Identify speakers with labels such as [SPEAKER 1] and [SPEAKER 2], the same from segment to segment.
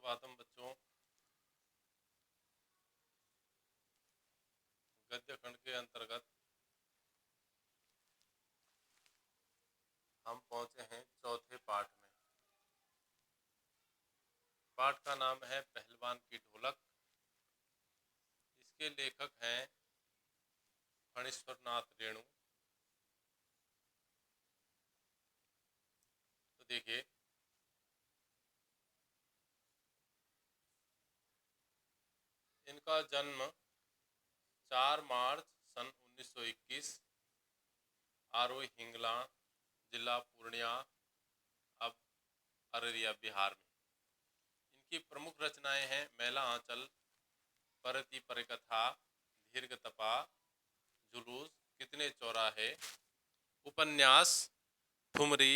[SPEAKER 1] सुप्रभातम बच्चों। गद्य खंड के अंतर्गत हम पहुंचे हैं चौथे पाठ में। पाठ का नाम है पहलवान की ढोलक। इसके लेखक हैं फणीश्वर नाथ रेणु। तो देखिए, इनका जन्म 4 मार्च सन 1921 आरोई हिंगला, जिला पूर्णिया, अब अररिया, बिहार में। इनकी प्रमुख रचनाएं हैं मैला आंचल, परती परिकथा, दीर्घ तपा, जुलूस, कितने चौराहे, उपन्यास, ठुमरी।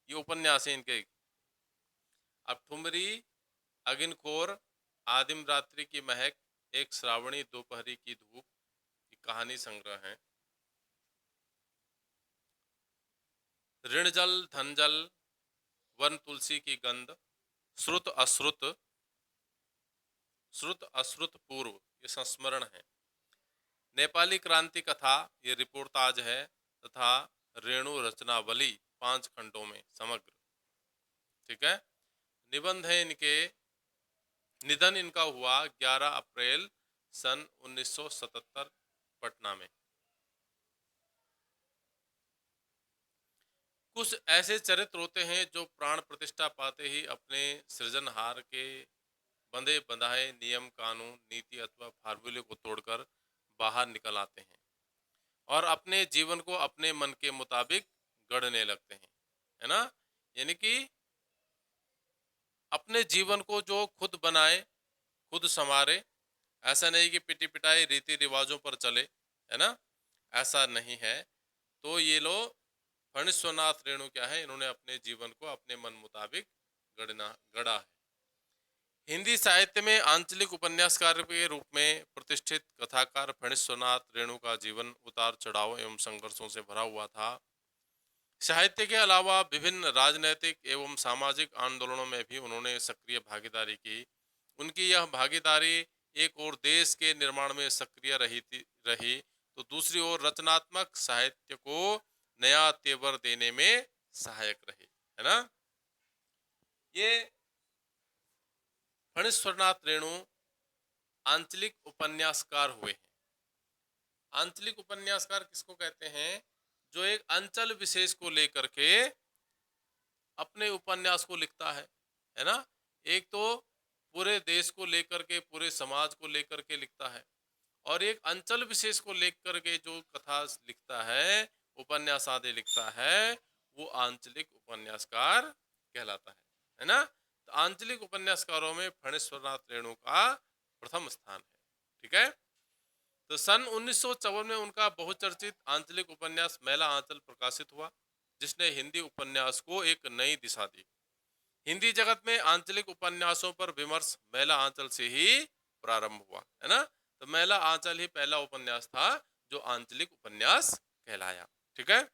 [SPEAKER 1] ये उपन्यास है इनके। अब ठुमरी, अगिनकोर, आदिम रात्रि की महक, एक श्रावणी दोपहरी की धूप, ये कहानी संग्रह है। ऋणजल, धनजल, वन तुलसी की गंध, श्रुत अश्रुत, श्रुत अश्रुत पूर्व, ये संस्मरण है। नेपाली क्रांति कथा, ये रिपोर्टाज है, तथा रेणु रचनावली 5 खंडों में समग्र। ठीक है। निबंध है इनके। निधन इनका हुआ 11 अप्रैल सन 1977 पटना में। कुछ ऐसे चरित्र होते हैं जो प्राण प्रतिष्ठा पाते ही अपने सृजनहार के बंधे बंधाए नियम, कानून, नीति अथवा फार्मूले को तोड़कर बाहर निकल आते हैं और अपने जीवन को अपने मन के मुताबिक गढ़ने लगते हैं, है ना। यानी कि अपने जीवन को जो खुद बनाए, खुद संवारे। ऐसा नहीं कि पिटी पिटाई रीति रिवाजों पर चले, है ना, ऐसा नहीं है। तो ये लोग फणीश्वरनाथ रेणु क्या है, इन्होंने अपने जीवन को अपने मन मुताबिक गढ़ा है। हिंदी साहित्य में आंचलिक उपन्यासकार के रूप में प्रतिष्ठित कथाकार फणीश्वरनाथ रेणु का जीवन उतार चढ़ाव एवं संघर्षों से भरा हुआ था। साहित्य के अलावा विभिन्न राजनैतिक एवं सामाजिक आंदोलनों में भी उन्होंने सक्रिय भागीदारी की। उनकी यह भागीदारी एक ओर देश के निर्माण में सक्रिय रही तो दूसरी ओर रचनात्मक साहित्य को नया तेवर देने में सहायक रही, है ना। ये फणीश्वरनाथ रेणु आंचलिक उपन्यासकार हुए हैं। आंचलिक उपन्यासकार किसको कहते हैं? जो एक अंचल विशेष को लेकर के अपने उपन्यास को लिखता है ना। एक तो पूरे देश को लेकर के, पूरे समाज को लेकर के लिखता है, और एक अंचल विशेष को लेकर के जो कथा लिखता है, उपन्यास आदि लिखता है, वो आंचलिक उपन्यासकार कहलाता है ना। तो आंचलिक उपन्यासकारों में फणीश्वरनाथ रेणु का प्रथम स्थान है। ठीक है। तो सन 1954 में उनका बहुचर्चित आंचलिक उपन्यास मैला आंचल प्रकाशित हुआ, जिसने हिंदी उपन्यास को एक नई दिशा दी। हिंदी जगत में आंचलिक उपन्यासों पर विमर्श मैला आंचल से ही प्रारंभ हुआ, है ना। तो मैला आंचल ही पहला उपन्यास था जो आंचलिक उपन्यास कहलाया। ठीक है।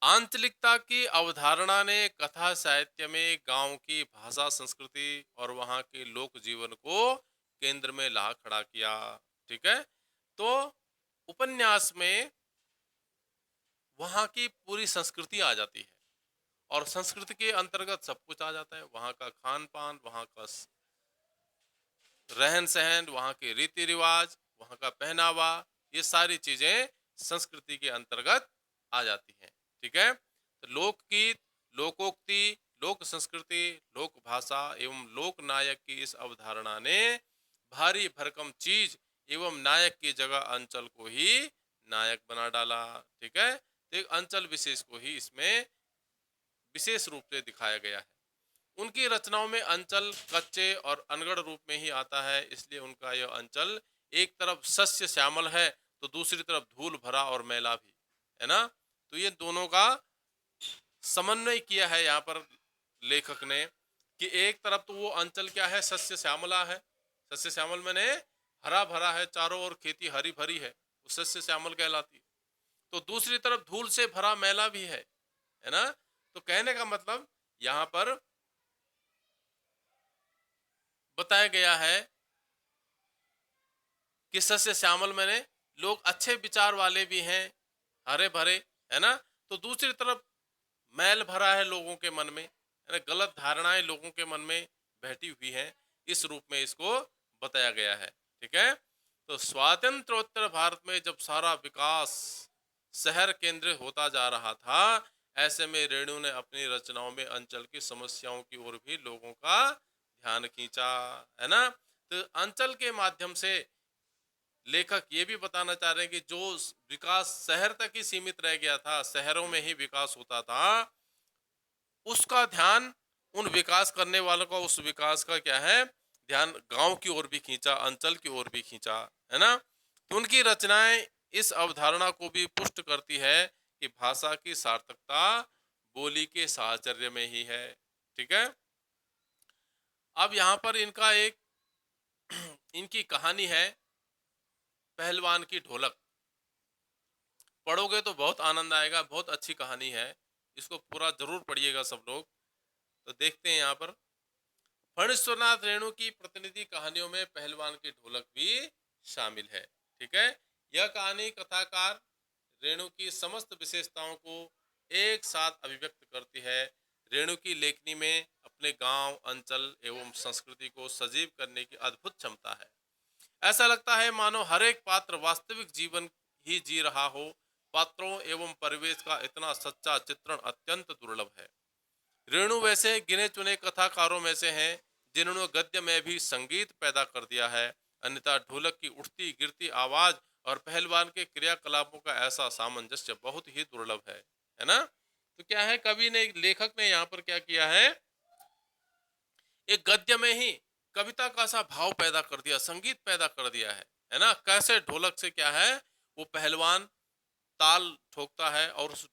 [SPEAKER 1] आंचलिकता की अवधारणा ने कथा साहित्य में गांव की भाषा, संस्कृति और वहां के लोक जीवन को केंद्र में ला खड़ा किया। ठीक है। तो उपन्यास में वहां की पूरी संस्कृति आ जाती है, और संस्कृति के अंतर्गत सब कुछ आ जाता है। वहां का खान पान, वहां का रहन सहन, वहां के रीति रिवाज, वहां का पहनावा, ये सारी चीजें संस्कृति के अंतर्गत आ जाती हैं। ठीक है। तो लोकगीत, लोकोक्ति, लोक संस्कृति, लोक भाषा एवं लोक नायक की इस अवधारणा ने भारी भरकम चीज एवं नायक की जगह अंचल को ही नायक बना डाला। ठीक है। तो एक अंचल विशेष को ही इसमें विशेष रूप से दिखाया गया है। उनकी रचनाओं में अंचल कच्चे और अनगढ़ रूप में ही आता है, इसलिए उनका यह अंचल एक तरफ सस्य श्यामल है तो दूसरी तरफ धूल भरा और मैला भी, है ना। तो ये दोनों का समन्वय किया है यहाँ पर लेखक ने, कि एक तरफ तो वो अंचल क्या है, सस्य श्यामला है। सस्य श्यामल मैंने हरा भरा है, चारों ओर खेती हरी भरी है, वो सस्य श्यामल कहलाती है। तो दूसरी तरफ धूल से भरा मैला भी है ना। तो कहने का मतलब यहाँ पर बताया गया है कि सस्य श्यामल मैंने लोग अच्छे विचार वाले भी हैं, हरे भरे, है ना। तो दूसरी तरफ मैल भरा है लोगों के मन में, है ना, गलत धारणाएं लोगों के मन में बैठी हुई हैं। इस रूप में इसको बताया गया है। ठीक है। तो स्वातंत्रोत्तर भारत में जब सारा विकास शहर केंद्रित होता जा रहा था, ऐसे में रेणु ने अपनी रचनाओं में अंचल की समस्याओं की ओर भी लोगों का ध्यान खींचा, है ना। तो अंचल के माध्यम से लेखक ये भी बताना चाह रहे हैं कि जो विकास शहर तक ही सीमित रह गया था, शहरों में ही विकास होता था, उसका ध्यान उन विकास करने वालों का, उस विकास का क्या है, ध्यान गांव की ओर भी खींचा, अंचल की ओर भी खींचा, है ना। तो उनकी रचनाएं इस अवधारणा को भी पुष्ट करती है कि भाषा की सार्थकता बोली के साहचर्य में ही है। ठीक है। अब यहाँ पर इनका एक इनकी कहानी है, पहलवान की ढोलक। पढ़ोगे तो बहुत आनंद आएगा, बहुत अच्छी कहानी है, इसको पूरा जरूर पढ़िएगा सब लोग। तो देखते हैं यहाँ पर फणीश्वरनाथ रेणु की प्रतिनिधि कहानियों में पहलवान की ढोलक भी शामिल है। ठीक है। यह कहानी कथाकार रेणु की समस्त विशेषताओं को एक साथ अभिव्यक्त करती है। रेणु की लेखनी में अपने गांव, अंचल एवं संस्कृति को सजीव करने की अद्भुत क्षमता है। ऐसा लगता है मानो हर एक पात्र वास्तविक जीवन ही जी रहा हो। पात्रों एवं परिवेश का इतना सच्चा चित्रण अत्यंत दुर्लभ है। रेणु वैसे गिने चुने कथाकारों में से हैं जिन्होंने गद्य में भी संगीत पैदा कर दिया है। अन्यथा ढोलक की उठती गिरती आवाज और पहलवान के क्रियाकलापों का ऐसा सामंजस्य बहुत ही दुर्लभ है ना। तो क्या है, कवि ने, लेखक ने यहाँ पर क्या किया है, एक गद्य में ही कविता का सा भाव पैदा कर दिया, संगीत पैदा कर दिया है ना। कैसे ढोलक से क्या है, वो पहलवान ताल ठोकता है और उस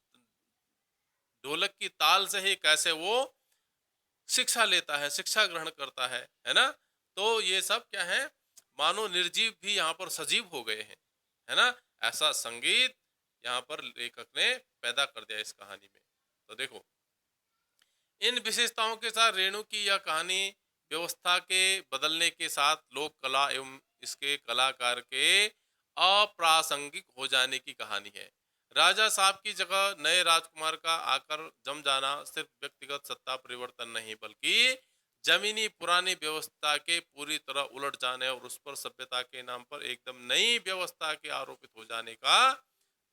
[SPEAKER 1] ढोलक की ताल से ही कैसे वो शिक्षा लेता है, शिक्षा ग्रहण करता है ना। तो ये सब क्या है, मानो निर्जीव भी यहाँ पर सजीव हो गए हैं, है ना। ऐसा संगीत यहाँ पर लेखक ने पैदा कर दिया इस कहानी में। तो देखो, इन विशेषताओं के साथ रेणु की यह कहानी व्यवस्था के बदलने के साथ लोक कला एवं इसके कलाकार के अप्रासंगिक हो जाने की कहानी है। राजा साहब की जगह नए राजकुमार का आकर जम जाना सिर्फ व्यक्तिगत सत्ता परिवर्तन नहीं, बल्कि जमीनी पुरानी व्यवस्था के पूरी तरह उलट जाने और उस पर सभ्यता के नाम पर एकदम नई व्यवस्था के आरोपित हो जाने का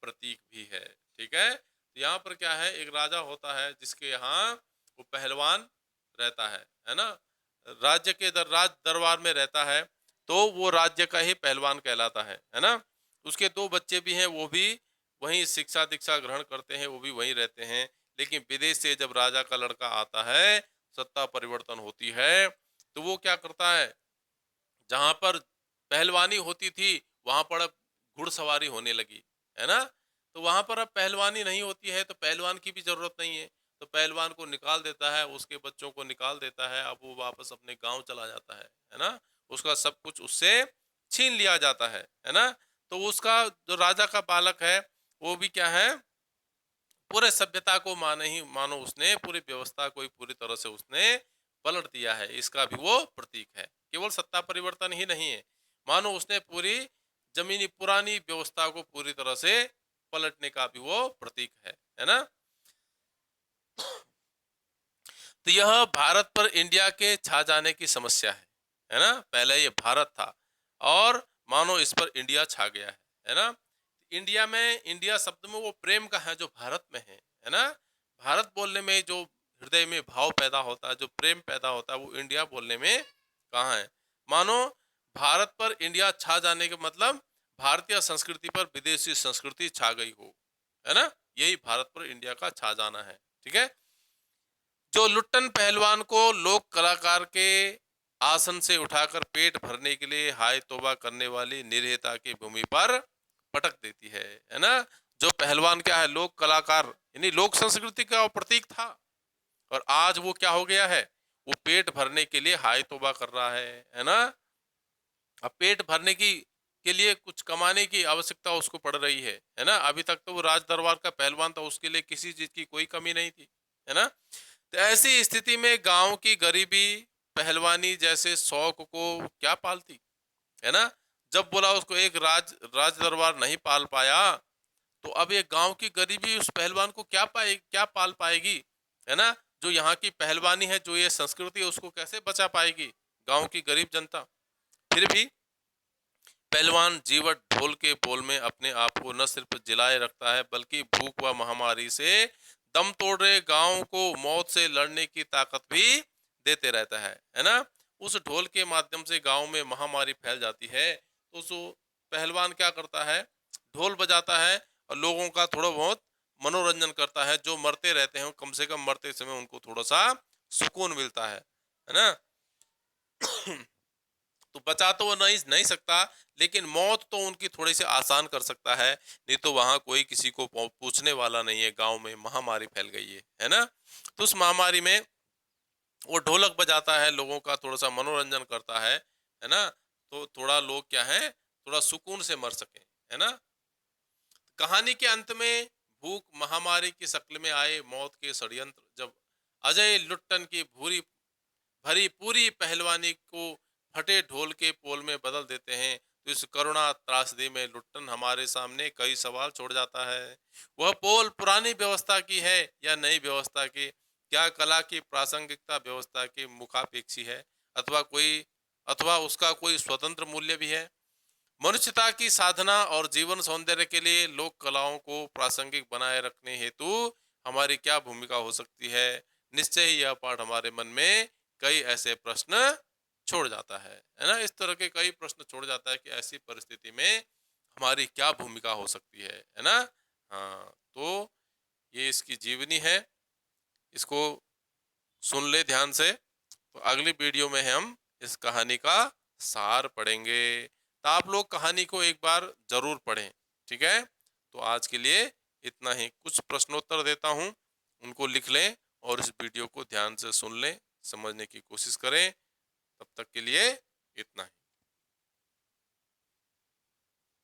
[SPEAKER 1] प्रतीक भी है। ठीक है। तो यहाँ पर क्या है, एक राजा होता है जिसके यहाँ वो पहलवान रहता है ना। राज्य के राज दरबार में रहता है, तो वो राज्य का ही पहलवान कहलाता है ना। उसके दो बच्चे भी हैं, वो भी वहीं शिक्षा दीक्षा ग्रहण करते हैं, वो भी वहीं रहते हैं। लेकिन विदेश से जब राजा का लड़का आता है, सत्ता परिवर्तन होती है, तो वो क्या करता है, जहां पर पहलवानी होती थी वहां पर अब घुड़सवारी होने लगी, है ना। तो वहां पर अब पहलवानी नहीं होती है, तो पहलवान की भी जरूरत नहीं है। तो पहलवान को निकाल देता है, उसके बच्चों को निकाल देता है, अब वो वापस अपने गांव चला जाता है ना। उसका सब कुछ उससे छीन लिया जाता है ना। तो उसका जो राजा का बालक है, वो भी क्या है, पूरे सभ्यता को मानो उसने पूरी व्यवस्था को ही पूरी तरह से उसने पलट दिया है, इसका भी वो प्रतीक है। केवल सत्ता परिवर्तन ही नहीं है, मानो उसने पूरी जमीनी पुरानी व्यवस्था को पूरी तरह से पलटने का भी वो प्रतीक है ना। तो यह भारत पर इंडिया के छा जाने की समस्या है ना। पहले ये भारत था और मानो इस पर इंडिया छा गया है ना। इंडिया में, इंडिया शब्द में वो प्रेम का है जो भारत में है ना। भारत बोलने में जो हृदय में भाव पैदा होता है, जो प्रेम पैदा होता है, वो इंडिया बोलने में कहाँ है। मानो भारत पर इंडिया छा जाने का मतलब भारतीय संस्कृति पर विदेशी संस्कृति छा गई हो, है ना। यही भारत पर इंडिया का छा जाना है। ठीक है। जो लुट्टन पहलवान को लोक कलाकार के आसन से उठाकर पेट भरने के लिए हाय तौबा करने वाली निर्दयता की भूमि पर पटक देती है ना। जो पहलवान क्या है, लोक कलाकार यानी लोक संस्कृति का वो प्रतीक था, और आज वो क्या हो गया है, वो पेट भरने के लिए हाय तौबा कर रहा है ना। अब पेट भरने की के लिए कुछ कमाने की आवश्यकता उसको पड़ रही है ना। अभी तक तो वो राज दरबार का पहलवान था, उसके लिए किसी चीज की कोई कमी नहीं थी, है ना। तो ऐसी स्थिति में गांव की गरीबी पहलवानी जैसे शौक को क्या पालती, है ना। जब बोला उसको एक राज दरबार नहीं पाल पाया, तो अब ये गांव की गरीबी उस पहलवान को क्या पाल पाएगी, है ना। जो यहाँ की पहलवानी है, जो ये संस्कृति है, उसको कैसे बचा पाएगी गांव की गरीब जनता। फिर भी पहलवान जीवट ढोल के बोल में अपने आप को न सिर्फ जिलाए रखता है, बल्कि भूख व महामारी से दम तोड़ रहे गांव को मौत से लड़ने की ताकत भी देते रहता है ना। उस ढोल के माध्यम से गांव में महामारी फैल जाती है, तो उस पहलवान क्या करता है, ढोल बजाता है और लोगों का थोड़ा बहुत मनोरंजन करता है। जो मरते रहते हैं, कम से कम मरते समय उनको थोड़ा सा सुकून मिलता है ना। तो बचा तो वो नहीं नहीं सकता, लेकिन मौत तो उनकी थोड़ी सी आसान कर सकता है। नहीं तो वहां कोई किसी को पूछने वाला नहीं है, गांव में महामारी फैल गई है ना। तो उस महामारी में वो ढोलक बजाता है, लोगों का थोड़ा सा मनोरंजन करता है ना। तो थोड़ा लोग क्या है, थोड़ा सुकून से मर सके, है ना। कहानी के अंत में भूख महामारी की शक्ल में आए मौत के षड्यंत्र जब अजय लुट्टन की भूरी भरी पूरी पहलवानी को फटे ढोल के पोल में बदल देते हैं, तो इस करुणा त्रासदी में लुट्टन हमारे सामने कई सवाल छोड़ जाता है। वह पोल पुरानी व्यवस्था की है या नई व्यवस्था की, क्या कला की प्रासंगिकता व्यवस्था के मुखापेक्षी है, अथवा उसका कोई स्वतंत्र मूल्य भी है। मनुष्यता की साधना और जीवन सौंदर्य के लिए लोक कलाओं को प्रासंगिक बनाए रखने हेतु हमारी क्या भूमिका हो सकती है। निश्चय ही यह पाठ हमारे मन में कई ऐसे प्रश्न छोड़ जाता है ना। इस तरह के कई प्रश्न छोड़ जाता है कि ऐसी परिस्थिति में हमारी क्या भूमिका हो सकती है ना। हाँ, तो ये इसकी जीवनी है, इसको सुन ले ध्यान से। तो अगली वीडियो में हम इस कहानी का सार पढ़ेंगे, तो आप लोग कहानी को एक बार जरूर पढ़ें, ठीक है। तो आज के लिए इतना ही। कुछ प्रश्नोत्तर देता हूँ, उनको लिख लें और इस वीडियो को ध्यान से सुन लें, समझने की कोशिश करें। तब तक के लिए इतना ही।